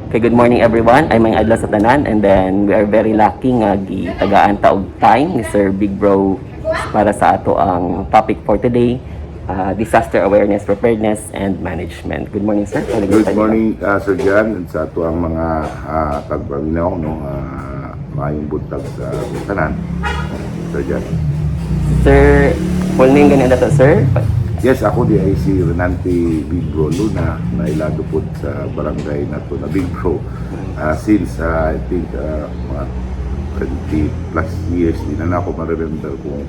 Okay, good morning everyone. I'm Mang Adla sa tanan and then we are very lucky nga gitagaan ta og time ni Sir Big Bro para sa ato ang topic for today, disaster awareness, preparedness and management. Good morning sir. Good morning Sir Jan at sa ato ang mga tagpaminaw maayong buntag sa tanan. Sir Jan. Sir, full name ganyan na to sir? Yes, ako di ay si Renante Big Bro Luna na ilado po sa barangay na to na Big Bro since I think mga 20 plus years di na ako ma-remember kung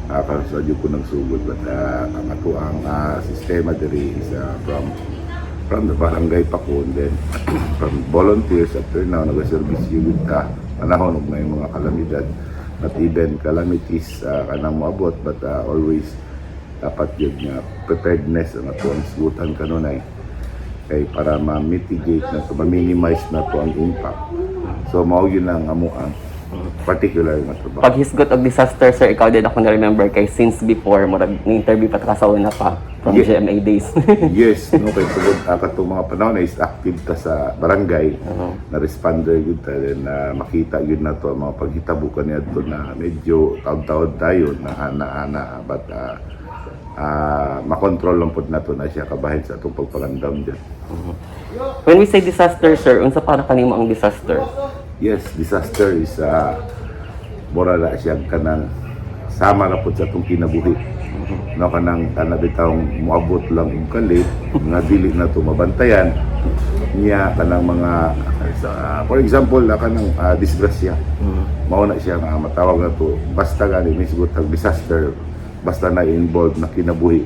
kasadyo ko nagsugod but ang ato ang sistema diri is from the barangay Pakon then from volunteers after now nag-service yun panahon og may mga kalamidad not even calamities kanang moabot but always dapat yun nga preparedness ang ato ang sigutan kanunay kay para ma-mitigate na to, ma-minimize na to ang impact. So mao yun ang amo ang particular na trabaho. Pag hisgot og disaster sir, ikaw din ako na-remember kay since before murag ni-interview pa ta sa una pa from GMA days. Yes, no kay tugod katong mga panahon na is active ta sa barangay na responder yun ta then makita yun na to ang mga paghitabo kaniya to na medyo taud-taud tayo na ana-ana but makontrol lang po na to na siya kabahin sa itong pagpagandam dyan. When we say disaster sir, unsa para kanimo ang disaster? Yes, disaster is mura na siya kanang sama na po sa itong kinabuhi. No, kanang bitaw moabot lang yung kalit, nga dili na to mabantayan niya kanang mga for example na kanang disgrasya. Mao na siya nga matawag na to basta gani may sugot ang disaster basta na-involved na kinabuhi,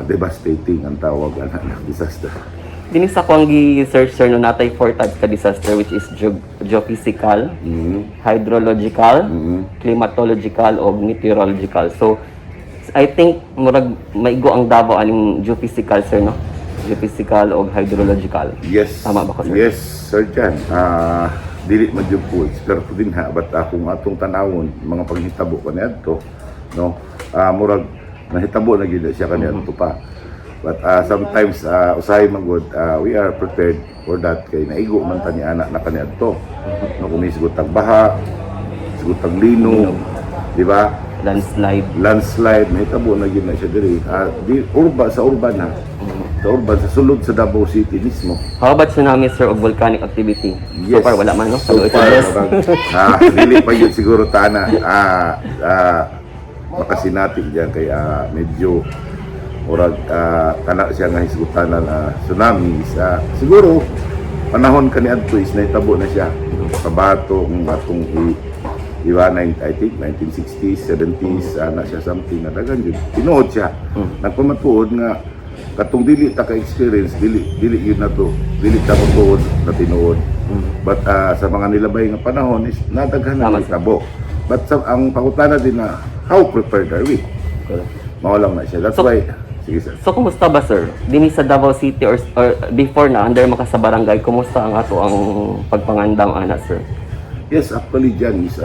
devastating ang tawag ng disaster. Dini sa kong gi-search sir no natay four types ka disaster which is geophysical, hydrological, climatological o meteorological. So I think murag maigo ang Davao aning geophysical sir no? Geophysical o hydrological. Yes. Tama ba ko sir? Yes, sir Jan. Dili man jud po experto din ha but kung atong tanawon mga paghitabo kaniadto no murag nahitabo na gid siya kaniadto pa but sometimes usahay man gud we are prepared for that kay naigo man ta ni anak na kaniadto no kung may sugutang baha sugutang lino di ba landslide nahitabo na gid na siya diri sa urban ha sa urban sa sulod sa Davao City mismo. How about tsunami sir o volcanic activity? Yes. So far wala man no? So far dili pa yun siguro tana makasinati diyan kay medyo murag kana siya nga hisgutan na tsunami siguro panahon kaniadto is nahitabo na siya kabato kung atong diba, I think 1960s, 70s na siya something na dagan yun tinuod siya nagpamatuod nga katong dili ta ka-experience dili yun na to dili ta matuod na tinuod but sa mga nilabay nga panahon is nadaghan na tabo but ang pangutana din na how prepared are we mao lang na siya that's why sige sir. So kumusta ba sir? Dini sa Davao City or before na under maka sa barangay kumusta ang ato ang pagpangandam ana sir? Yes, actually dyan is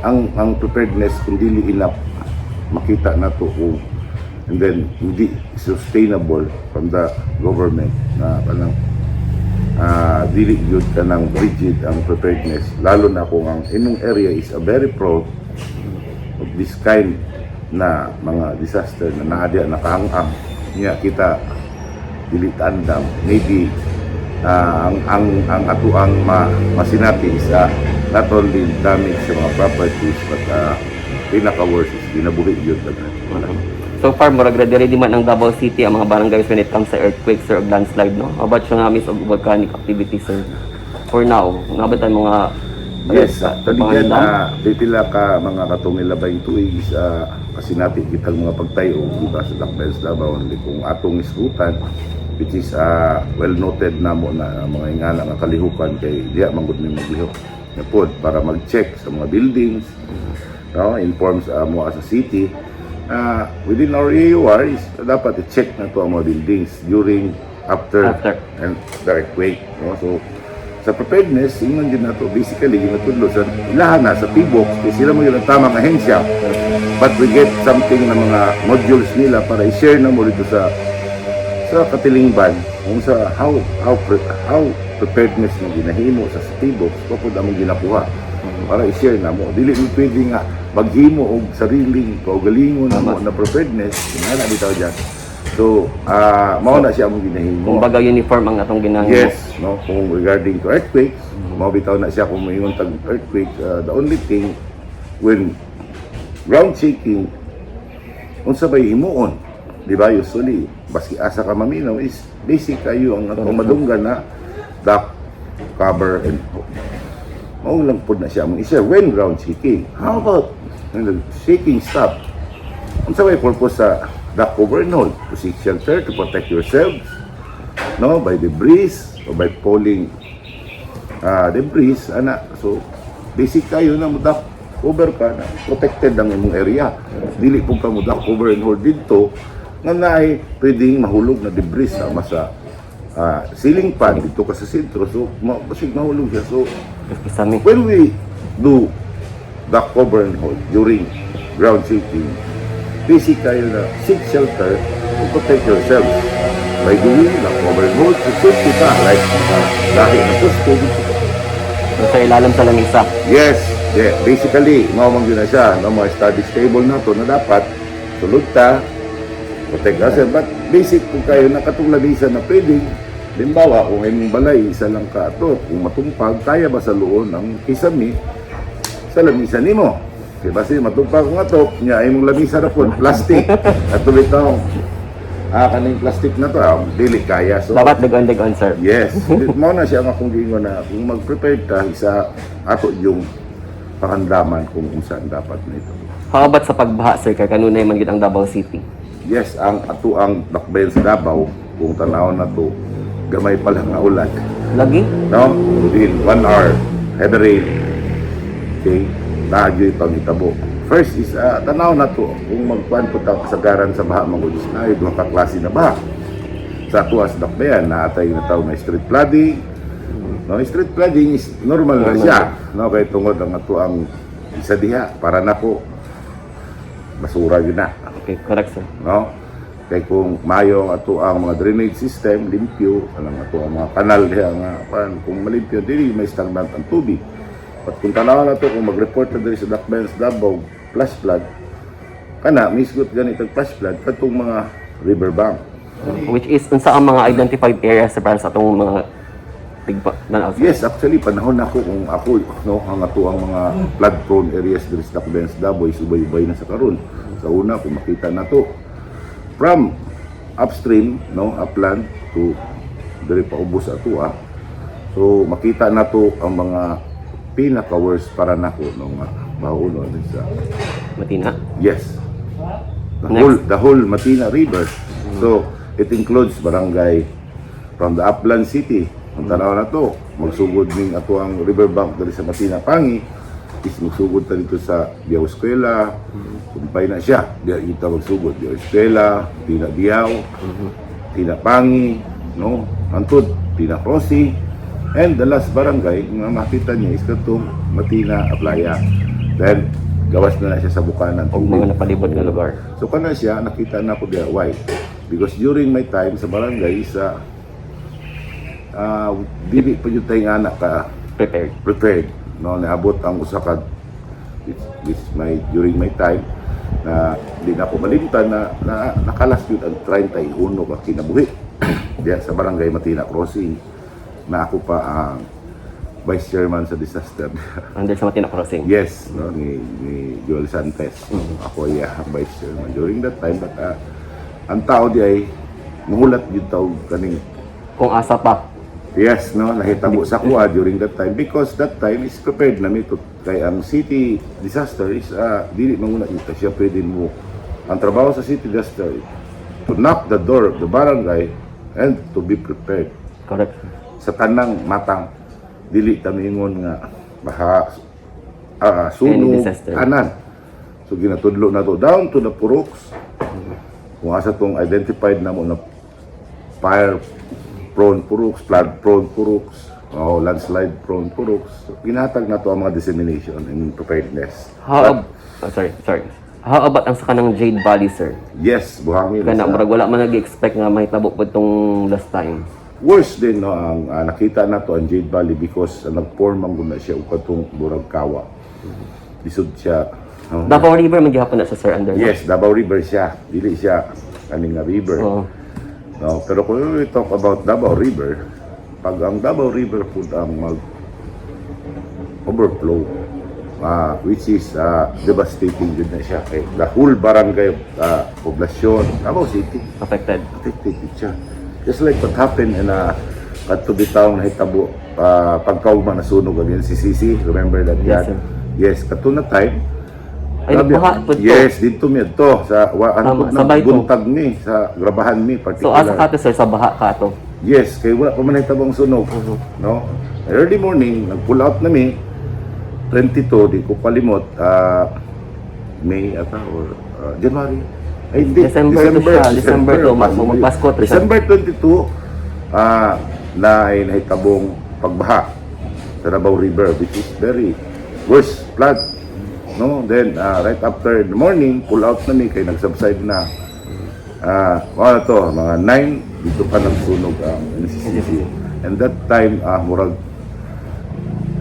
ang preparedness kung dili enough makita na to and then hindi sustainable from the government na kanang dili yun ka ng rigid ang preparedness lalo na kung ang inyong area is a very prone of this kind na mga disaster na naadya nakahangang niya kita dili tandam maybe ang ato ang masinati is not only damage sa mga properties but pinaka-worst is ginabuhi yun So far, murag ready man ang Davao City ang mga barangays when it comes sa earthquakes or landslide, no? How about tsunamis o volcanic activities, sir? For now, nabot ang mga... Yes, actually yan, pipila ka mga katong nilabay tuig kasi natin kitang mga pagtayo, diba, sa Dakbels Davao, kung atong iskutan, which is well noted na mo na mga ingana nga kalihukan kay diya manggod may maglihok na pod para mag-check sa mga buildings, no? Informs mo as a city. Within our AUR is dapat i-check na to ang mga buildings during, after. And the earthquake. No? So, sa preparedness, yun din na to. Basically, yung natudlo sa ilahan na, sa PBOX, kasi sila mo yun ang tamang ahensya. But we get something na mga modules nila para i-share na mo dito sa sa katilingban kung sa how preparedness ng ginahimo sa Tibox kapag among ginakuha para i-share na mo dili mo pwede nga maghimo og sariling kaugalingon mo na preparedness na bitaw dyan. So mao na siya among ginahimo. Kumbaga uniform ang atong ginahimo. Yes, no, kung regarding to earthquakes, mao bitaw na siya kung moingon tag earthquake. The only thing when ground shaking unsa bay himuon, di ba, usually baski asa ka maminaw is basic kayo ang atong madunggan na duct, cover, and mao lang pod na siya among i-share when ground shaking. How about when the shaking stop? Unsa bay purpose sa duct cover and hold? To seek shelter, to protect yourselves, no, by debris or by falling debris, ana. So basic kayo na duct cover ka na protected ang imong area. Dili po ka mo duct cover and hold dito nga naay pwedeng mahulog na debris sama sa ceiling fan dito ka sa sentro. So basig mahulog siya. So Kisame. when we do duct cover and hold during ground shaking, basic kayo na seek shelter to protect yourself by doing duct cover and hold to safety ka like dahil na gusto dito. Sa ilalim sa lamisa. Yes, yeah. Basically, mamang yun na siya, no, mga study stable na to na dapat sulod ta, protect yourself. But basic kung kayo nakatong labisa na pwedeng, limbawa, kung imong balay, isa lang ka ato, kung matumpag, kaya ba sa luon ang kisami sa lamisa nimo? Diba siya, matumpag kung ato, niya, imong lamisa na po, plastic. At tuloy taong, kaning plastic na to, dili kaya. So, Dapat degon-degon, sir. yes, mao na siya nga kung gingon na kung mag-prepare ka sa ato yung pakandaman kung saan dapat nito. How about sa pagbaha, sir? Kaya kanunay man gid ang Davao City. Yes, ang ato ang dakbayan sa Davao, kung tanaw na to, gamay pa lang nga ulan. Lagi? No? Within 1 hour, heavy rain. Okay? Nagyo'y pangitabo. First is, tanaw na to, kung magkuhan po ta kasagaran sa baha, magudis na, yung mga kaklase na baha. Sa tuwas dakbayan, naatay na tao na street flooding. No, street flooding is normal na siya. No, kay tungod ang ato ang isa diha para na po basura yun na. Okay, correct, sir. No? Kay kung mayo ang ato ang mga drainage system limpyo, anong ato ang mga kanal diha nga kung malimpyo dili may stagnant ang tubig. At kung tanaw na to kung mag-report na diri sa Dakbayan sa Davao flash flood, kana misgot ganito flash flood katong mga riverbank. Which is, unsa ang mga identified areas para sa atong mga tigpa na outside? Yes, actually panahon ako kung ako no ang ato ang mga flood prone areas diri sa Dakbayan sa Davao is ubay-ubay na sa karon. Sa una kung makita na to from upstream no upland to diri pa ubos ato so makita na to ang mga pinaka worst para nako no nga mauno din sa Matina. yes Next. the whole Matina River. So it includes barangay from the upland city. Ang tanaw na to, magsugod ning ato ang riverbank dali sa Matina Pangi, is magsugod ta dito sa Biao Eskwela, kumpay na siya, diya kita magsugod, Biao Eskwela, Tina Biao, Tina Pangi, no, antod, Tina Crossing, and the last barangay, nga makita niya is katong Matina Aplaya. Then, gawas na siya sa Bukanan. O mga napalibot na lugar. So kana siya, nakita na ko diya, why? Because during my time sa barangay, dili pa yung tayo nga prepared. No, naabot ang usa ka during my time na di na ako malimtan na nakalas yun ang 31 ka kinabuhi diyan sa barangay Matina Crossing na ako pa ang vice chairman sa disaster. Under sa Matina Crossing. Yes, no, ni Joel Santes. Ako ay vice chairman during that time, but ang tao di ay muhulat yung tao kaning Kung asa pa. yes, no, nahitabo sa kuha during that time because that time is prepared na to kay ang city disaster is dili manguna ita siya pwede mo ang trabaho sa city disaster to knock the door of the barangay and to be prepared Correct. sa tanang matang dili ta mingon nga baha Any sunog disaster. anan. So ginatudlo na to down to the puruks kung asa tong identified na mo na fire prone puruks, flood prone puruks, landslide prone puruks. So, ginatag na to ang mga dissemination and preparedness. How sorry. How about ang sa kanang Jade Valley, sir? Yes, buhangin. Kana sa- murag wala man nag-expect nga mahitabo po itong last time. Worse din no ang nakita nato ang Jade Valley because nag-form ang guna siya og katong burag kawa. Lisod siya. Davao River magyapon na siya, sir, under. Yes, Davao River siya. Dili siya kaning nga river. Oo. No, pero kung we talk about Davao River, pag ang Davao River po ang mag overflow, which is devastating din na siya. Eh, the whole barangay poblasyon, Davao City, Affected. affected siya. Just like what happened in Kadto Bitaw na hitabo pagkaugma na sunog ang si Sisi, remember that Yes, yan? sir. Yes, kato na time. Ay, Grabe, nagbuha po to. yes, dito mi to sa Tama, ano sa Bayto. buntag ni sa grabahan mi So particular. asa ka to, sir, sa baha ka to. Yes, kay wala pa man hitabang sunog, no? Early morning, nag-pull out na mi 22, di ko kalimot, May ata or January. Ay, hindi. December to siya, December to, magpasko to siya. December 22, na ay nahitabong pagbaha sa Davao River, which is very worst flood. No, then right after the morning, pull out na mi kay nagsubside na. Ano to, mga 9 dito pa nagsunog ang NCCC. And that time, murag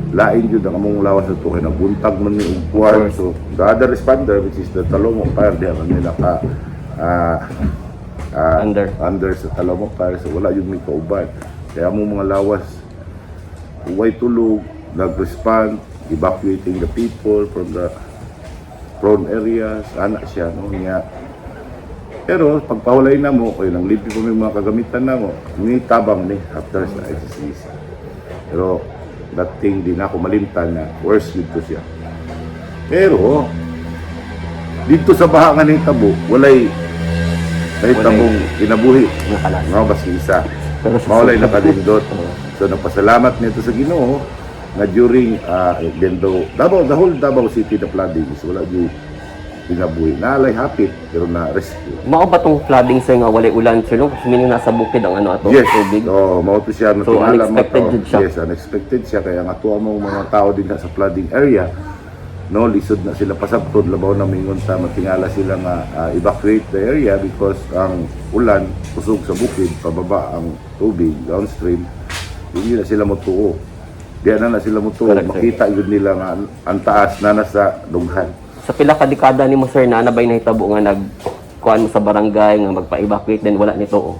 lain yun ang among lawas na to kay nabuntag man ni Ugpuan. So the other responder, which is the Talomong Fire, di ang nila ka under sa Talomong Fire. So wala yun may kauban. Kaya among mga lawas, huway tulog, nag-respond, evacuating the people from the prone areas, anak siya, no, niya. Pero pagpahulay na mo, o nang lipi ko may mga kagamitan na mo, ni tabang ni after sa exercise. Pero that thing di na ako malimtan na worse dito siya. Pero dito sa baha nga ng tabo, walay tabong kinabuhi. Nakalas. Mga baski isa. Pero sa Maulay nakalindot. So nagpasalamat nito sa Ginoo na during even though the whole Davao City the flooding is wala yung kinabuhi. Naalay hapit pero na rescue. Mao ba tong flooding, sir, nga walay ulan, sir, no? Kasi meaning nasa bukid ang ano ato, Yes, tubig. mauto siya na So, unexpected mo jud siya. Yes, unexpected siya kaya nga tuwa mo mga tao din sa flooding area. No, lisod na sila pasabtod labaw na mingon ta matingala sila nga evacuate the area because ang ulan kusog sa bukid pababa ang tubig downstream. Hindi na sila motuo. Diyan na sila motuo. Correct, sir. Makita yun nila nga ang taas na nasa dughan. Sa pila ka dekada nimo, sir, na nabay nahitabo nga nagkuan mo sa barangay nga magpa-evacuate then wala nito, oh.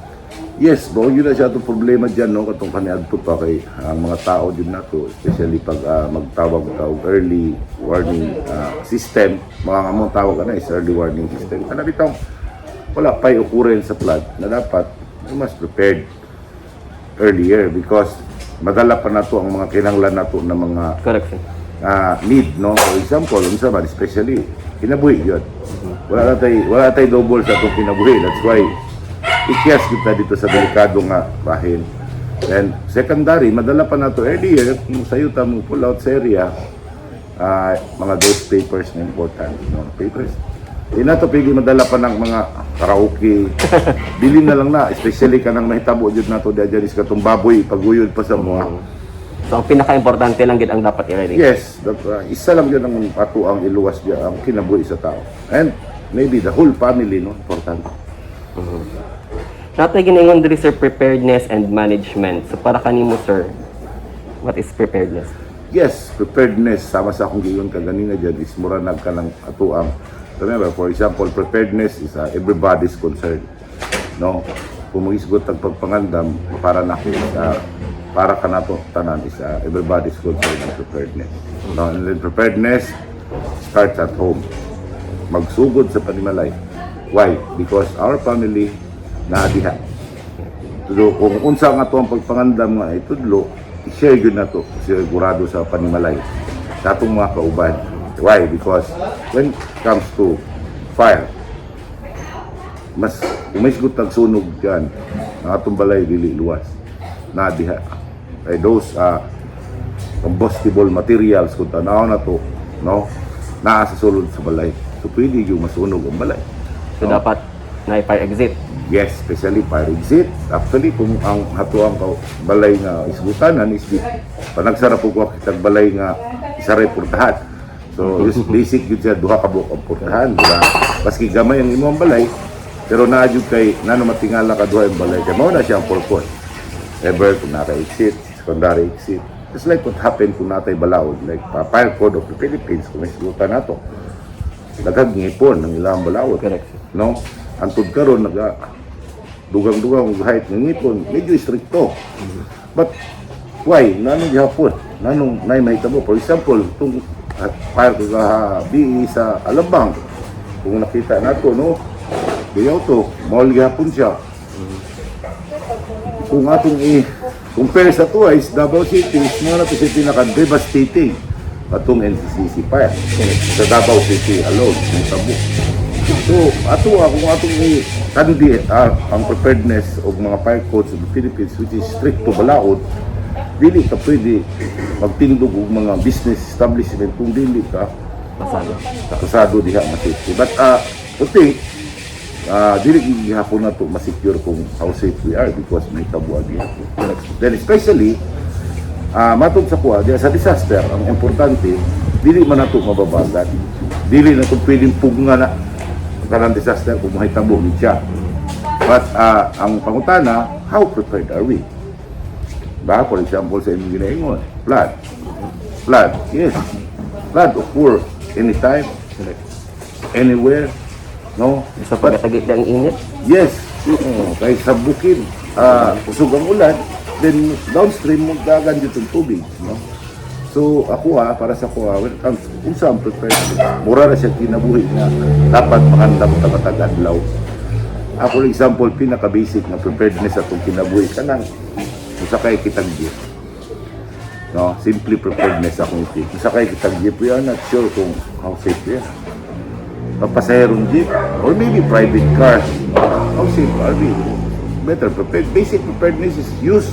Yes, bo yun na siya itong problema dyan, no? Katong kaniadto pa kay ang mga tao din nato, especially pag magtawag og early warning system, mga among tawag na is early warning system. Kana bitong wala pa'y occurrence sa flood na dapat we must prepared earlier because madala pa nato ang mga kinahanglan nato na mga Correct, sir. need, no? For example, unsa man especially kinabuhi yun. Wala tay double sa atong kinabuhi. That's why ikyas kita dito sa delikado nga bahin. And secondary, madala pa na to earlier, kung sa'yo mo pull out sa area, mga those papers na important. No? Papers. Di na to pwede madala pa ng mga karaoke. Bilin na lang na, especially ka nang mahitabo dyan na to dyan is katong baboy, paguyod pa sa mga. So ang pinaka-importante lang gid ang dapat i-ready. Yes, isa lang yun ang ato ang iluwas dyan, ang kinabuhi sa tao. And maybe the whole family, no? Important. Natay giningon diri, sir, preparedness and management. So para kanimo, sir, what is preparedness? Yes, preparedness, sama sa akong giyon kaganina dyan, is mura ka ng atuang. Remember, for example, preparedness is everybody's concern. No? Kung mag-isgot ang pagpangandam, para na para ka na to, tanan, is everybody's concern ng preparedness. No? And then preparedness starts at home. Magsugod sa panimalay. Why? Because our family naadiha. So, kung unsa nga to ang pagpangandam nga itudlo, i-share yun na to sigurado sa panimalay sa atong mga kauban. Why? Because when it comes to fire, mas umisgot ang sunog dyan, ang atong balay dili luwas na diha. Kay those combustible materials kung tanaw na to, no, naa sa sulod sa balay. So pwede yung masunog ang balay. So dapat na fire exit. Yes, especially fire exit. Actually, kung ang hatuang balay nga isgutanan is di panagsara po ko kitag balay nga isa reportahan. So, just basic yun siya, duha ka buok ang portahan, diba? Maski gamay ang imong balay, pero naadyo kay, nano matingala ka duha ang balay, kaya mao na siya ang purpose. Ever, kung naka-exit, secondary exit. Just like what happened kung natay balaod, like Fire Code of the Philippines, kung may sigutan nato. Daghang ngipon ng ilang balaod. Correct. No? Antod karon dugang-dugang height ng ngipon, medyo stricto. But why? Nanong gihapon? Nanong nay mahitabo? For example, itong fire BE sa Alabang, kung nakita nato, no? Gayaw to, mall gihapon siya. Kung atong compare sa to is Davao City, is mga nato siya pinaka-devastating atong NCCC fire. Sa Davao City alone, may tabo. So, kung atong kandi ang preparedness of mga fire codes of the Philippines, which is strict to balaod, dili ka pwede magtindog og mga business establishment kung dili ka kasado diha ma-safety. But I think dili gihapon na to ma-secure kung how safe we are because may tabuan diha. Then especially matod sa kuha diha sa disaster, ang importante dili man nato mababagat. Dili na to pwedeng pugna na kanang disaster kung mahitabo ni siya. But ang pangutana, how prepared are we? Ba, for example, sa inyong ginaingon, flood, yes. Flood occur anytime, anywhere, no? Sa pagkatagit ng init. Yes, kahit sa bukid, usog ang ulan, then downstream magdagan dito yung tubig, no? So ako para sa kuha, when it comes kung saan prepared, mura na siya kinabuhi na dapat makandam sa matag-adlaw. Ako, for example, pinaka-basic na preparedness atong kinabuhi kanang usakay kitang jeep. No, simply preparedness akong jeep. Usakay kitang jeep, we are not sure kung how safe yan. Papasaherong jeep, or maybe private car, how safe are we? Better prepared. Basic preparedness is use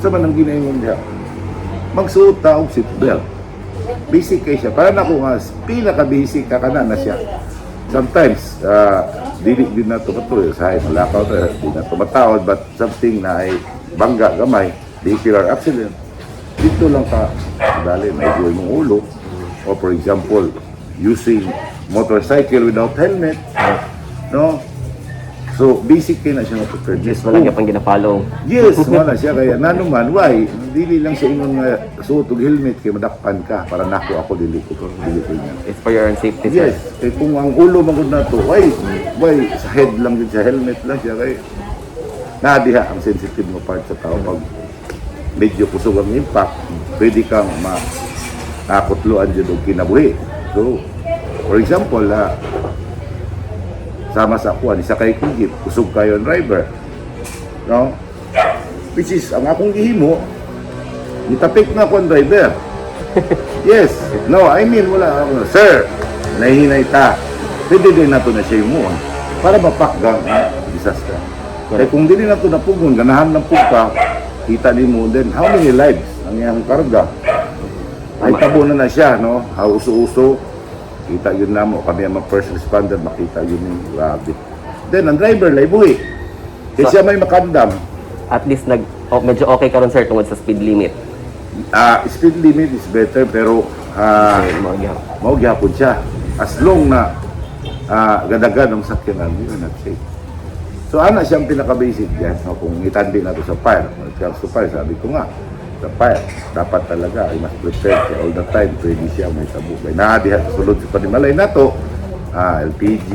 sa manang ginaingon niya. Magsuot ta og seatbelt. Basic kay siya. Para na kung pinaka-basic ka na siya. Sometimes, dili din na ito katuloy. Sa hay, malakaw na, di na ito matawad, but something na ay bangga, gamay, vehicular accident. Dito lang ka, dali, may buhay mong ulo. Or for example, using motorcycle without helmet. No? So, basic kayo na siya na preparedness. Wala ka pang ginapollow. Yes, wala siya. Kaya nanuman, why? Dili lang siya ingon nga suot og helmet kay madakpan ka para nako ako dili ko niya. It's for your own safety, sir. Yes, kay kung ang ulo magud nato, why sa head lang din siya, helmet lang siya kay nadiha ang sensitive mo part sa tao pag medyo kusog ang impact, pwede kang nakutluan dyan og kinabuhi. So, for example, sama sa kuha, isa kay jeep, kusog kayo ang driver. No? Which is, ang akong gihimo, itapik na ako ang driver. Yes. No, I mean, wala. Sir, nahihinay ta. Pwede din nato na siya yung para mapakgang disaster. Kaya kung dili nato napugon, ganahan ng pugka, kita ni mo, then how many lives ang iyang karga? Ay tabo na siya, no? Uso-uso. Kita yun na mo, kami ang mga first responder, makita yun yung rabbit. Then, ang driver, laibuhi. Kasi siya may makandam. At least medyo okay ka ron, sir, tungkol sa speed limit. Speed limit is better, pero mau gyapon siya. As long na gadagan ang sakyanan, yun not safe. So, ana siyang pinaka-basic yan. No? Kung itandi na to sa fire, when it comes to fire, sabi ko nga, sa fire, dapat talaga ay mas prepared siya all the time, pwede siya may tabu. Kaya naadihan sa sulod sa panimalay na to, LPG,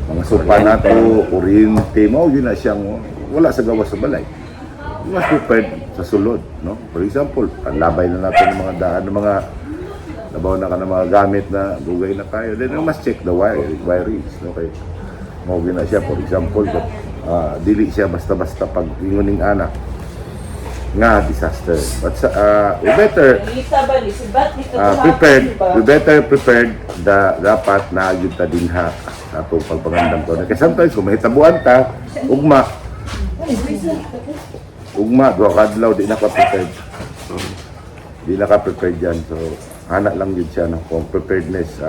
mga sopa na to, kuryente, yun na siyang wala sa gawas sa balay. Mas prepared sa sulod, no? For example, panlabay na natin ng mga daan, ng mga nabaw na ka ng mga gamit na bugay na tayo. Then, mas check the wirings, no? Kaya, yun na siya, for example, dili siya basta-basta pag inguning anak nga disaster. But we better prepared dapat na yun ta din ha atong pagpagandam ko. Kasi sometimes kung mahitabuan ta, ugma, duha kadlaw di naka-prepared. Di naka-prepared yan. So, anak lang yun siya no? Kung preparedness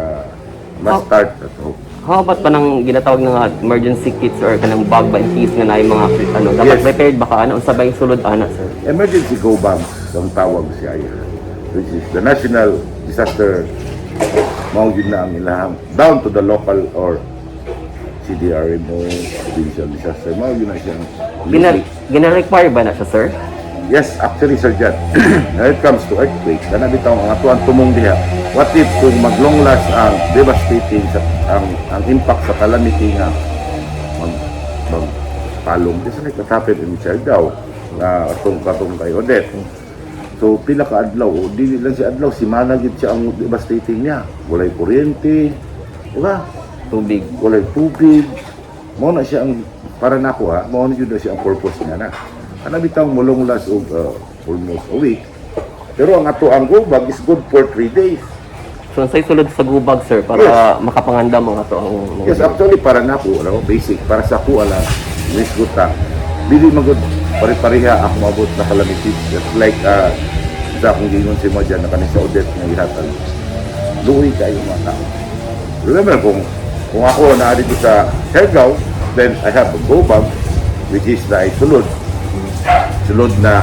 must start at home. How about pa nang ginatawag ng emergency kits or kanang bag ba in case nga na yung mga dapat Yes. prepared ba ka sabay sulod sir? Emergency go bags ang tawag siya, which is the National Disaster mao yun na ang ilahang down to the local or CDRMO, provincial disaster, mao yun na siyang Gina-require ba na siya, sir? yes, actually, Sir Jan, when it comes to earthquake, na bitaw ang atuan tumong diha, what if kung mag-long last ang devastating ang impact sa calamity nga magpalong, just like what happened in Siargao, na katong kay Odette. So, pila ka adlaw, o di lang si adlaw, si managid siya ang devastating niya. Walay kuryente, di ba? Tubig. Walay tubig. Mao na siya ang, para nako ha, mao na yun na siya ang purpose niya na. Ana bitang mulong last of almost a week. Pero ang ato ang gubag is good for 3 days. So, sa'y sulod sa gubag, sir, para makapanganda mga to ang... Yes, actually para nako, ano, basic, para sa ako ala, miss guta. Dili magud pare-pareha ako mabot na calamity. Just like sa akong gingon si mo dyan na kanisa Odette nga ihatan. Luwi kayo mga tao. Remember, kung ako na dito sa Siargao, then I have a go bag, which is na ay sulod. Sulod na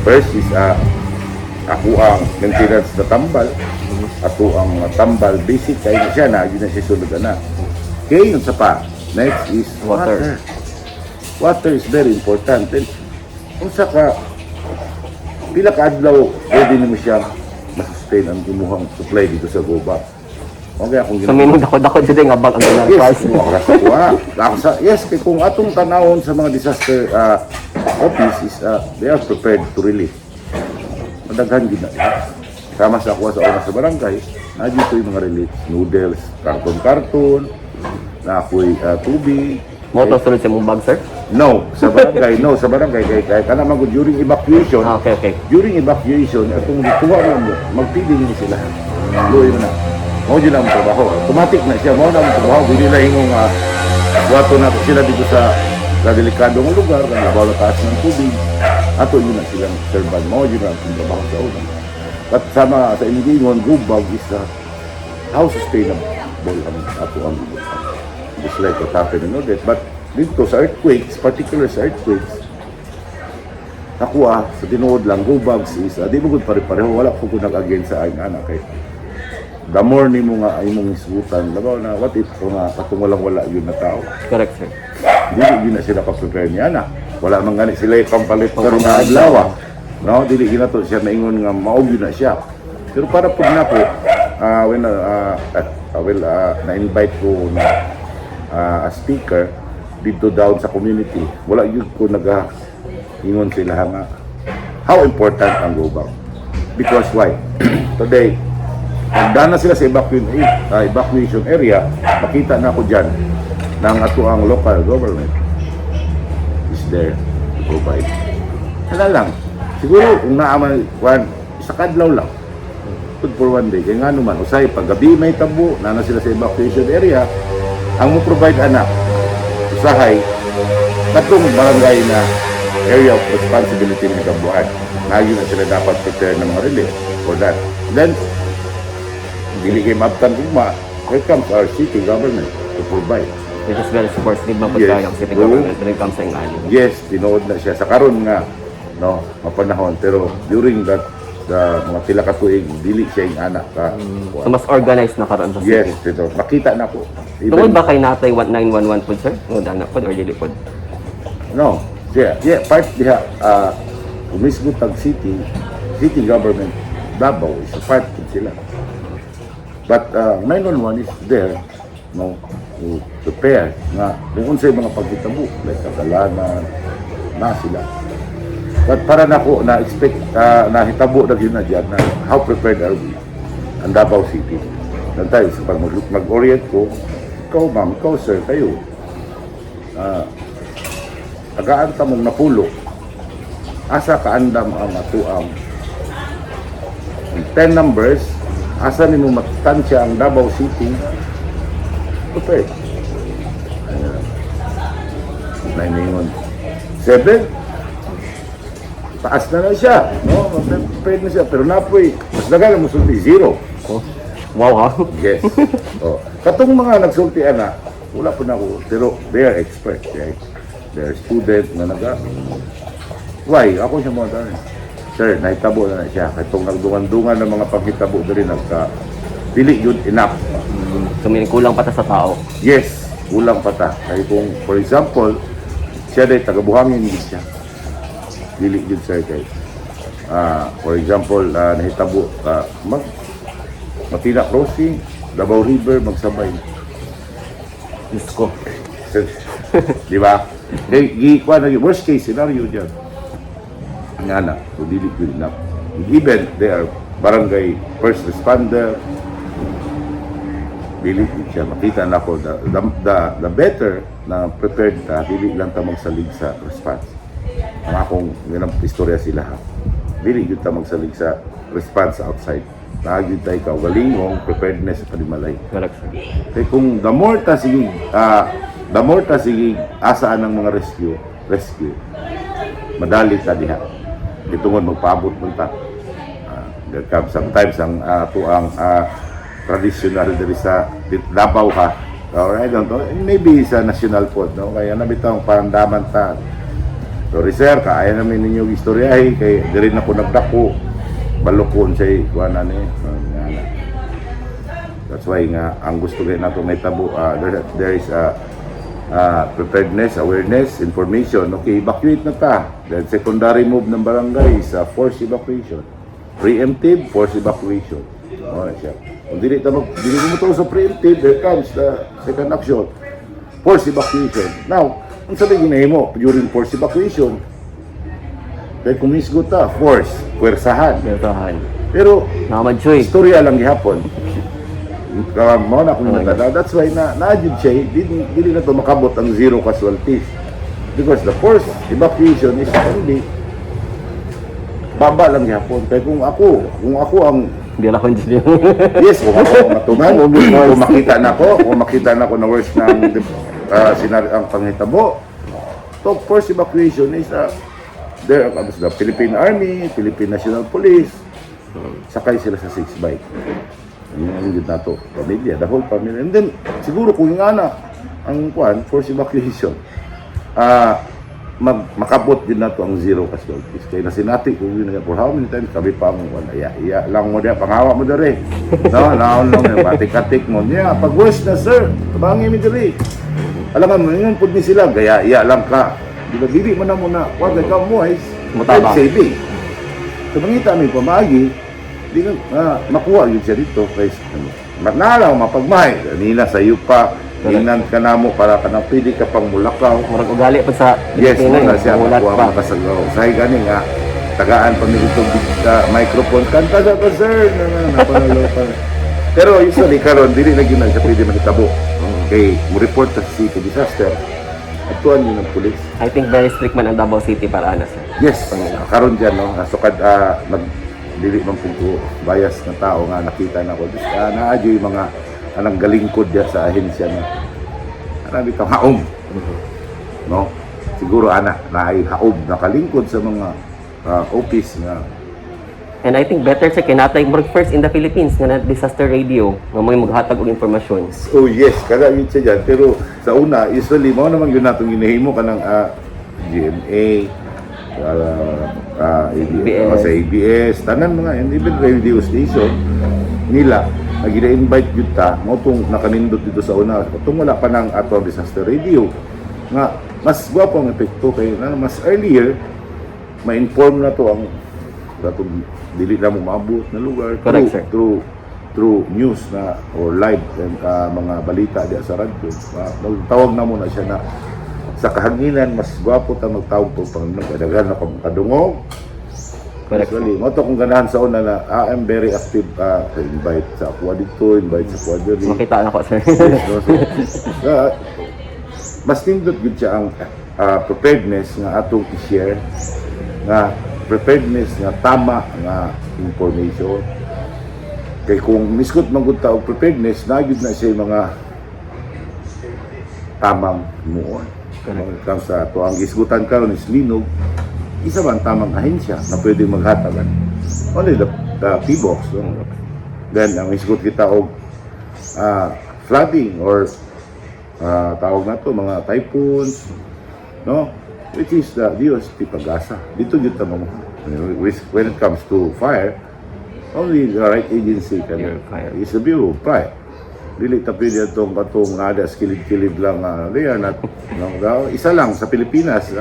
first is ako ang maintenance na tambal. Ako ang tambal, basic kayo na siya na, yun na siya sulod na. Okay, yun sa pa. Next is water. Water is very important. And kung saka, pila ka adlaw, pwede mo siya masustain ang imuhang supply dito sa Goba. Okay, akong So, minong dako-dako dyan nga bag ang ginagawa. Yes, kaya kung atong tanawon sa mga disaster office is they are prepared to relieve. Madaghan din na. Sama sa ako sa una sa barangay, na dito yung mga relief, noodles, karton-karton, na ako'y tubig. Mo to sulod sa mong bag, sir? No, sa barangay, kaya ka naman ko during evacuation, Okay. during evacuation, atong tuwa na mo, magpiling niyo sila. Luwi mo na. Mao dyan ang trabaho. Automatic na siya, mao na ang trabaho. Hindi na hingong wato na sila dito sa delikadong lugar, na nabaw na taas ng tubig. Ato yun na silang serban. Mao dyan ang trabaho sa una. At sama sa ingingon, gubag is how sustainable ang ato ang gubag. Just like what happened in Odette. But dito sa earthquakes, particular sa earthquakes, ako sa tinuod lang, gubags is, di mo gud pare-pareho, wala ko nag-against sa aking anak. Kaya, the more ni mo nga ay mong isgutan, labaw na, what if kung katong walang-wala yun na tao? Correct, sir. Dili na sila pa-prepare niya na. Wala man gani sila yung pampalit karon na adlaw. No, dili gina to siya naingon nga maog yun na siya. Pero para pud na po, na-invite ko na a speaker dito down sa community. Wala yun ko ingon sila nga how important ang gubag. Because why? Today, handa na sila sa evacuation area, makita na ako dyan ng ato ang local government is there to provide. Hala lang. Siguro kung naaman, isa kadlaw lang. Good for one day. Kaya nga naman, usay, pag gabi may tabo, na sila sa evacuation area, ang mo provide anak, usahay, tatlong barangay na area of responsibility ng kabuuan. Lagi na sila dapat prepare ng mga relief for that. Then, dili kayo mabtan ugma, here comes our city government to provide. Which is very supportive na Yes. pagkaya ang city government when it comes sa ingani. Yes, tinood na siya. Sa karon nga, no, mapanahon. Pero during that, mga pila ka tuig, dili siya yung anak ka. So, mas organized na karoon sa city. Yes, dito. Makita na ko. Tungod ba kay natay 1911 po, sir? O, dana po, or dili po? No. Yeah, part diha, mismo tag city government, Davao is a part din sila. But 911 is there, no, to prepare nga kung unsay mga pagkitabo like kasalanan na sila. But para na ko na expect na hitabo na yun na dyan na how prepared are we ang Davao City. Nantay sa pag mag-orient ko, ikaw ma'am, ikaw sir, kayo agaan ta mong napulo asa kaandam ang atuang 10 numbers asa nimo matansya ang Davao City prepared. 7 taas na siya, no? Prepared na siya, pero napoy mas dagal mo sulti 0. Oh. Wow, ha? Yes. Oh. Katong mga nagsulti ana, wala pa na ako, pero they are expert, right? They are student na why? Ako siya mga sir, nahitabo na siya. Katong nagdungan-dungan ng mga paghitabo na rin dili yun enough. So may kulang pa ta sa tao. Yes, kulang pa ta. Kaya kung, for example, siya day taga-Buhangin din siya. Dili yun sir kay. For example, nahitabo, Matina Crossing, Davao River, magsabay. Diyos ko. Di ba? Worst case scenario dyan. Nga na, so dili yun enough. Even they are barangay first responder, dili siya makita na ko the better na prepared ka, dili lang ta magsalig sa response. Ang akong ganang istorya sila ha, dili yun ta magsalig sa response outside. Naagid tayo kaugalingong preparedness sa panimalay. Correct, sir. Kaya kung the more ta sige asaan ng mga rescue, madali ta diha. Itungod magpaabot mo ta. Sometimes ang traditional diri sa Davao ha, or I don't know, maybe sa national pod, no? Kaya nabitaw ang parandaman ta. Sorry sir, kaya namin ninyo istoryahe, kay diri na ko nagdako, balukon sa ikuanan eh. That's why nga, ang gusto kayo nato may tabo, there is preparedness, awareness, information. Okay, evacuate na ta. Then secondary move ng barangay is force evacuation. Preemptive, force evacuation. Siya. Kung dili mo sa preemptive, there comes the second action. Force evacuation. Now, ang sabi ginahimo during force evacuation, kaya kung misgo ta, force, puwersahan. Bertahan. Pero, Nakamadjoy. istorya lang gihapon. Mo na kung nagdala. That's why na-adjud siya, dili na to makabot ang zero casualties. Because the force evacuation is only baba lang gihapon. Kaya kung ako ang Hindi na ako engineer. yes, kung ako ang matuman, kung makita na ko na worst ng ang panghitabo. So, force evacuation is there the Philippine Army, Philippine National Police, sakay sila sa 6 bike. Yun na to, pamilya, the whole family. And then, siguro kung nga na ang force evacuation, makabot din na to ang zero casualties. Kaya nasinati ko yun for how many times kami pa ang iya lang mo diya, panghawa mo dere. No, naon lang yung batik-katik mo niya. Pag worst na sir, tabangi mi dere. Alam mo, yun pud ni sila, gaya iya lang ka. Dili mo na muna, wag ka mo ay saving. So mangita mi pamagi, di na makuha yun siya dito. Kaya nalaw mapagmay, kanina sa iyo pa. Tingnan ka na mo para ka nang pwede ka pang mulakaw. Murag ugali pa sa Yes, mo na siya mulat makuha pa. makasagaw. Sahi gani nga, tagaan pa nito itong microphone. Kanta sa ka, sir. Napanalo pa. Pero usually, karon dili na yun siya pwede makitabo. Okay, mo report sa city disaster. Atuan yun ng pulis. I think very strict man ang Davao City para ana, sir. Yes, karon dyan, no? Sukad, dili man po bias ng tao nga nakita na ko. Naadyo yung mga anang galingkod diya sa ahensya na marami kang haom, no? Siguro na ay haom nakalingkod sa mga office na. And I think better sa kinatay murag first in the Philippines nga na disaster radio nga may maghatag og impormasyon. Oh yes, kada yun siya dyan. Pero sa una, usually mo naman yun natong ginahimo ka ng GMA, ABS. sa ABS, tanan mga, and even radio station nila nag-invite yun ta, mo itong nakanindot dito sa una, itong wala pa ng atong disaster radio nga, mas gwapo ang epekto kaya mas earlier ma-inform na to ang dili na mo maabot na lugar. Correct, sir. Through news na or live and mga balita diya sa radyo. Tawag na muna siya na sa kahanginan mas gwapo ta magtawag po pang nagadagan na kadungog. Correct. Actually, mo to kung ganahan sa una na I'm very active invite sa aqua dito, invite sa aqua dito. Makita na ko, sir. Yes, no? So, mas nindot gud siya ang preparedness nga atong i-share nga preparedness nga tama nga information. Kay kung miskot man gud ta og preparedness, nagyud na siya mga tamang muon. Kung sa to ang gisgutan karon is linog, isa man tamang ahensya na pwede maghatagan. Only the P-box. No? Then, ang isgot kita og flooding or tawag na to, mga typhoons, no? Which is the DOST Pag-asa. Dito dito mo. When it comes to fire, Only the right agency can. Bureau of Fire. It's the Bureau of Fire. Dili tapos itong katong ada skilid-kilid lang they are not isa lang sa Pilipinas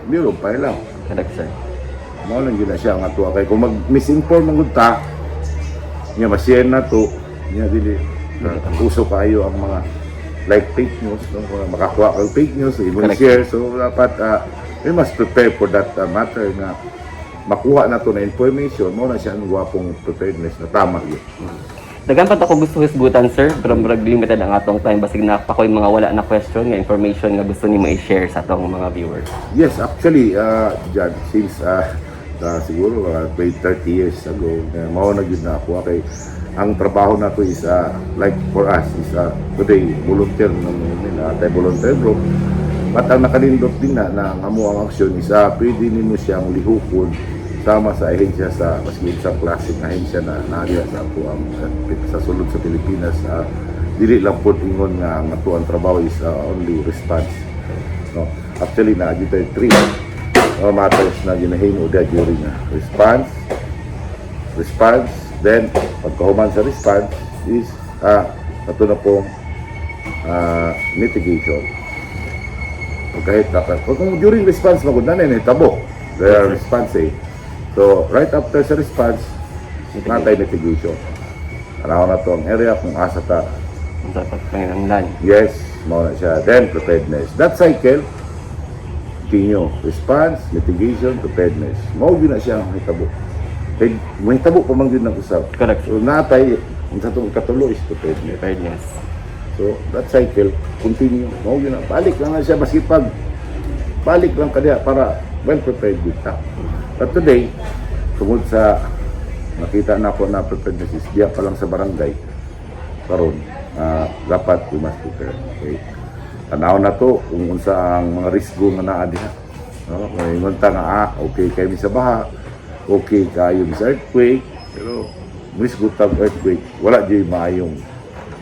Bureau of Fire lang. Correct, sir. Mao lang yun na siya nga tuwa kay kung mag-misinform ang ta niya masiyan na to niya dili uso kayo ang mga like fake news no kung makakuha kang fake news i share so dapat we must prepare for that matter nga makuha na to na information mo na siya ang gwapong preparedness na tama yun. Dagan pa ako gusto hisgutan, sir, pero murag limited ang atong time basig na pa ko'y mga wala na question nga information nga gusto nimo i-share sa atong mga viewers. Yes, actually, John, since siguro 30 years ago, mao na gyud na ako kay ang trabaho na to is like for us is today volunteer nila tayo volunteer group. But ang nakalindot din na ang amo ang aksyon is pwede nimo siyang lihukon sama sa ahensya sa maski sa klaseng ahensya na naariya sa ako ang sa sulod sa Pilipinas dili lang po ingon nga ang ato ang trabaho is only response no actually na dito 3 matters na ginahimo dia during response then pagkahuman sa response is ato na pong mitigation kahit kung during response magud na tabo there are response so, right after sa response, natay mitigation. Araw na to ang area kung asa ta. Dapat panginanglan. Yes, mao na siya. Then, preparedness. That cycle, continue. Response, mitigation, preparedness. Mao yun na siya ang hitabo. May hitabo pa man yun ang usap. Correct. So, natay, ang sa itong katulo is preparedness. Preparedness. So, that cycle, continue. Mao yun na. Balik lang na siya. Masipag, balik lang kanya para well prepared with ta. But today, tungod sa nakita na ako na preparedness is diya pa lang sa barangay karon dapat we must prepare. Okay? Tanaw na to kung unsa ang mga risgo nga naa diha. No? Kung ingon ta nga okay kayo sa baha, okay kayo sa earthquake, pero risgo tag earthquake, wala di maayong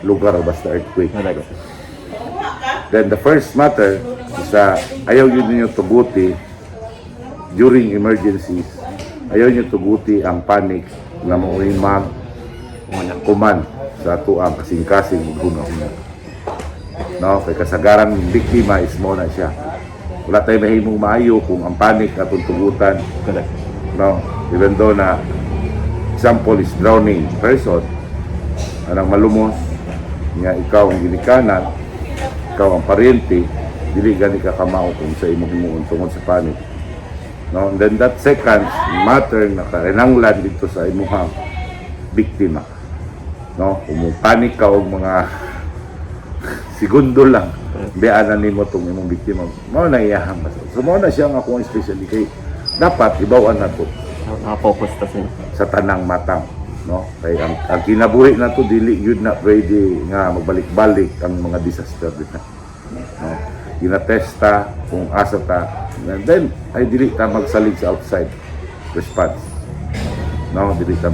lugar basta earthquake. Correct. Then the first matter is ayaw yun ninyo tuguti during emergencies, ayaw nyo tuguti ang panic na mauling kuman sa tuang kasing-kasing maghuna-huna. No? Kaya kasagaran ng biktima is mo na siya. Wala tayo mahimong maayo kung ang panic at tugutan. Correct. No? Even though na example is drowning person, anang malumos, nga ikaw ang ginikanan, ikaw ang paryente, dili gani ka kamao kung sa imong himuon tungod sa panic. No, and then that second matter na karinanglan dito sa imuhang biktima. No, kung panic ka og mga segundo lang, biyanan nimo tong imong biktima. Mao na iyahang so mao na siya nga akong especially kay dapat ibawan nato Naka-focus ta sila. sa tanang matang, no? Kay ang kinabuhi na to dili yun na pwede nga magbalik-balik ang mga disaster dito. No? Ginatesta kung asa ta and then ay dili ta magsalig sa outside response. No, dili ta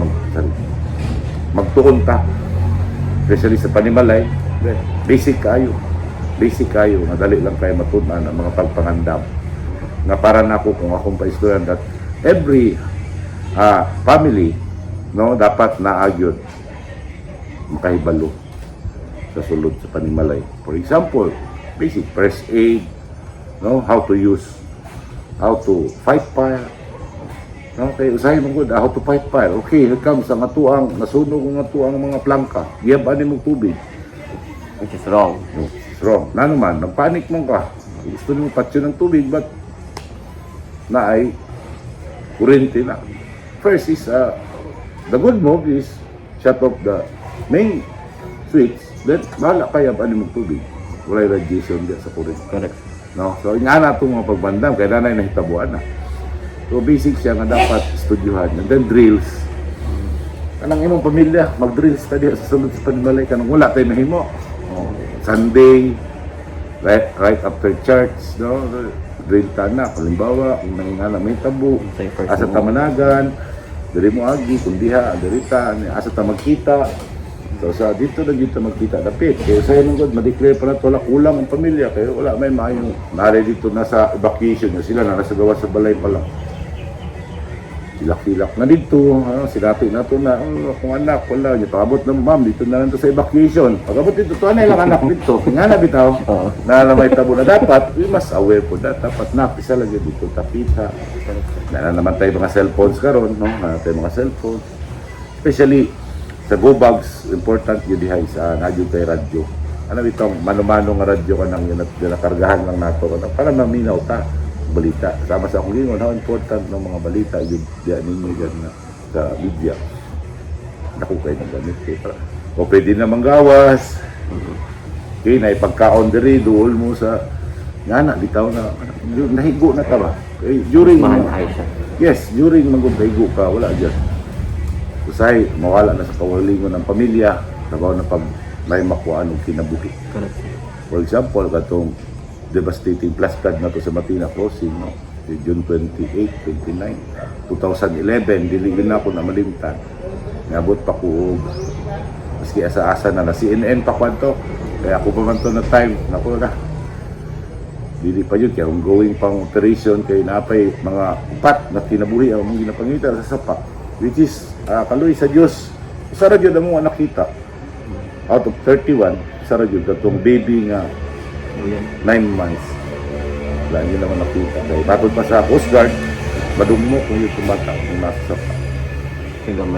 magtuon ta especially sa panimalay basic kayo nga dali lang kayo matunan ang mga pagpangandam nga para nako kung akong paistoryan that every family no dapat naagyod makahibalo sa sulod sa panimalay. For example, basic first aid, no, how to fight fire. No, kay usahay mo gud how to fight fire. Okay, here comes ang atuang nasunog ang atuang mga plangka. Giyab ani mo tubig. Which is wrong. No, it's wrong. Na naman, nagpanik mo ka. Gusto mo patyo ng tubig but na ay kurente na. First is the good move is shut off the main switch. Then bahala kaya ani mo tubig. Wala radiation diya sa kurente. Correct. No? So, nga na itong mga pagbandam, kaya nanay nahitabuan na. So, basic siya nga dapat studyuhan. And then, drills. Kanang imong pamilya, mag-drills ta diya sa sulod sa panimalay. Kanang wala tayo mahimo. Oh, Sunday, right after church, no? Drill ta na. Halimbawa, kung nangingala may tabu, asa ta managan, diri mo agi, kung diha, diri ta, asa ta magkita. So sa dito na dito magkita dapit. Kaya sa nung god ma-declare pa na to wala kulang ang pamilya kaya wala may maayong nare dito nasa evacuation na sila na nasa gawa sa balay pa lang. silak-silak na dito, sinabi na to na, kung anak, wala, yung pagabot ng ma'am, dito na lang to sa evacuation. Pagabot dito, tuwan na lang anak dito. Nga na bitaw, na may tabo na dapat, we must aware po na dapat napisa lagi dito, tapita. Na naman tayo mga cellphones karon, no? Na tayo mga cellphones. Especially sa go bags, important yun dihay sa nadyo tayo radyo. Ano itong mano-mano nga radyo ka nang yun nakargahan lang nato para maminaw ta balita. Sama sa akong gingon, how important ng mga balita yun diyan ninyo dyan na sa media. Naku kayo ng gamit kayo. O pwede na manggawas. Okay, na ipagkaon diri, duol mo sa nga na, bitaw na, nahigo na ka ba? Okay, during, yes, during nahigo ka, wala dyan. Usay, mawala na sa kawalingon ng pamilya, trabaho na pag may makuhaan ng kinabuhi. For example, katong devastating plus flood na to sa Matina Crossing, no? June 28, 29, 2011, diligin na ako na malimtan. Nabot pa ko, maski asa-asa na CNN pa kwanto. Kaya ako pa man to na time, naku na. Dili pa yun, kaya ongoing pang operation, kaya napay mga upat na kinabuhi ang mga ginapangita sa sapa. Which is, kaloy sa Diyos, isa radyo na mo nakita. Out of 31, isa radyo, katong baby nga 9 months. Wala nyo naman nakita. Kaya batod pa sa Coast Guard, madungmo kung yung tumata kung nasa sapa.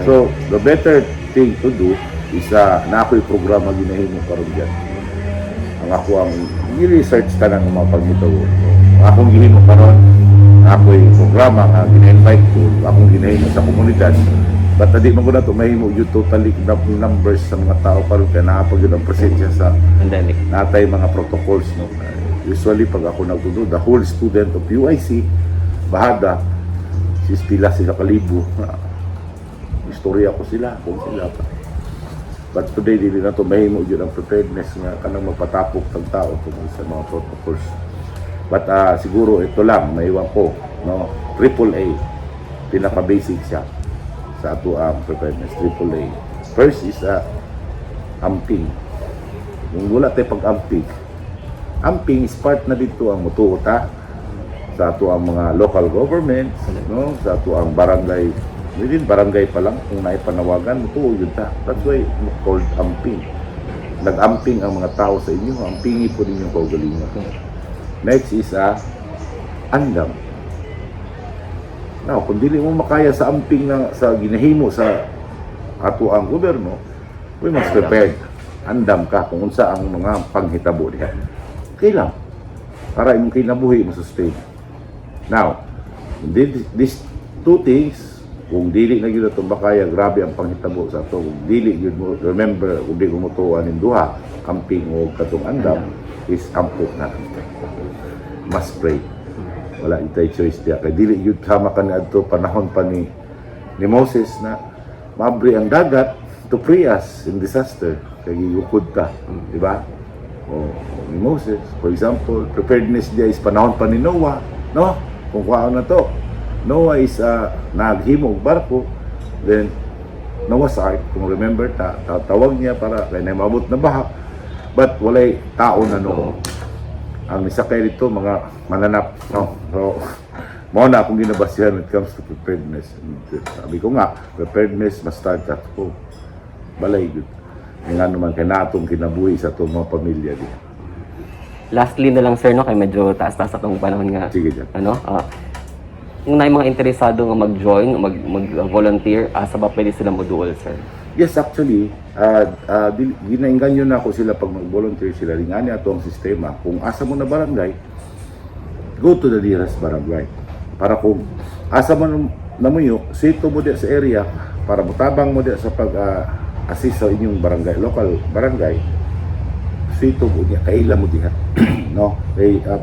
So, the better thing to do is na ako'y programa ginahimo karon dyan. Ang ako ang i-research tanan ng mga pagmitaw. Ang akong gihimo karon, ako'y programa nga gina-invite ko, akong ginahimo sa komunidad. But hindi mo ko na ito, mahimo yung totally numbers sa mga tao karon kaya nakapag yun ang presensya sa Pandemic. natay mga protocols. No? Usually, pag ako nagtudo, the whole student of UIC, bahada, pila sila kalibo. Istorya ko sila, kung sila pa. But today, dili na ito, mahimo yun ang preparedness nga kanang magpatapok ng tao tungkol sa mga protocols. But siguro ito lang, maiwan ko, no? AAA, pinaka-basic siya sa ato ang preparedness, AAA. First is amping. Kung wala tayo pag-amping, amping is part na dito ang mutuota sa ato ang mga local governments, no? Sa ato ang barangay, within barangay pa lang, kung naipanawagan, mutuo yun ta. That's why called amping. Nag-amping ang mga tao sa inyo, ampingi po ninyong kaugalingon. Next is andam. Now, kung dili mo makaya sa amping na sa ginahimo sa ato ang gobyerno, we must prepared. Andam ka kung unsa ang mga panghitabo diha. Okay lang. Para imong kinabuhi mo sustain. Now, these two things, kung dili na yun itong makaya, grabe ang panghitabo sa ato. Kung dili yun mo, remember, kung di kumutuan ng duha, camping o katong andam, is ampo na. Must pray. Wala itay choice diya. Kaya dili yun kama ka na ito, panahon pa ni Moses na mabri ang dagat to free us in disaster. Kaya gigukod ka. Diba? O ni Moses, for example, preparedness diya is panahon pa ni Noah. No? Kung kuhaan na to. Noah is naghimo og barko, then Noah's Ark, kung remember tawag niya para kay na mabot na baha, but walay tao na no. Ang nisakay dito mga mananap, no. So mao na akong ginabasihan when it comes to preparedness. Sabi ko nga, preparedness must start at home. Balay good. Nga naman kay natong kinabuhi sa itong mga pamilya di. Lastly na lang sir, no, kay medyo taas-taas atong panahon nga. Sige dyan. Kung na mga interesado nga mag-join, mag-volunteer, sa ba pwede sila moduol, sir? Yes, actually, ginainganyo na ako sila pag mag-volunteer sila. Ringani ato ang sistema. Kung asa mo na barangay, go to the nearest barangay. Para kung asa mo na mo yun, sito mo diya sa area, para mutabang mo diya sa pag-assist sa inyong barangay, local barangay, sito mo diya, kaila mo diya. No?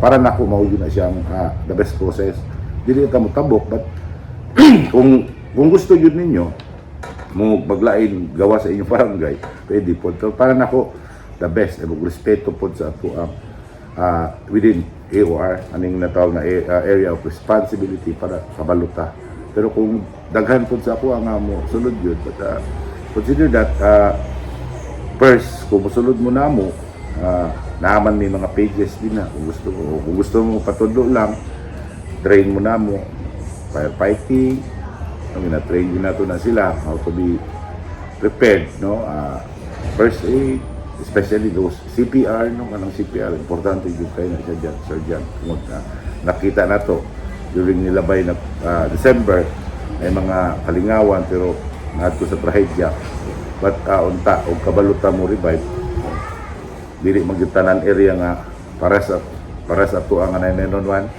Para na ako mauyo na siyang the best process. Dili ka mo tabok, but kung gusto yun ninyo, mo maglain gawa sa inyong barangay, pwede po. So, para na ako, the best, respeto po sa ato within AOR, aning natawag na area of responsibility para kabaluta. Pero kung daghan po sa ako, ang mo sulod yun, but consider that first, kung sulod mo na mo, naman may mga pages din na, kung gusto mo patudlo lang, train mo na mo, firefighting, gina-train din nato na sila how to be prepared, no? First aid, especially those CPR, no? Anong CPR, importante yung kayo na siya dyan, Sir Jan. Kung nakita na to during nilabay na December, may mga kalingawan pero nato sa trahedya. But unta o kabaluta mo revive, dili magyutanan area nga para sa to ang 911.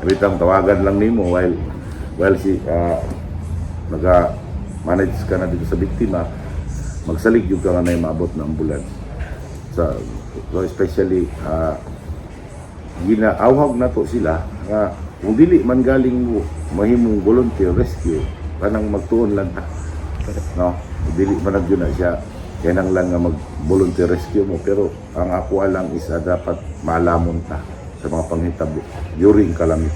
Every time tawagan lang nimo while si naga-manage ka na dito sa biktima, magsalig yung ka nga na maabot na ambulance. So especially ginaawhag na to sila nga kung dili man galing mo mahimong volunteer rescue kanang magtuon lang ta, no, dili man nagyud na siya kanang lang nga mag volunteer rescue mo, pero ang ako lang isa dapat malamon ta sa mga panghitabo during calamity.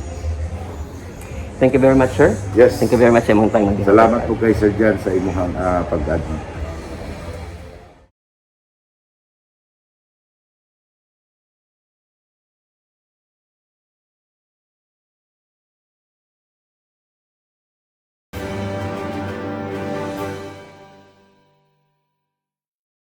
Thank you very much, sir. Yes. Thank you very much, Emong Tang. Salamat po kay Sir Jan sa imuhang pag-admin.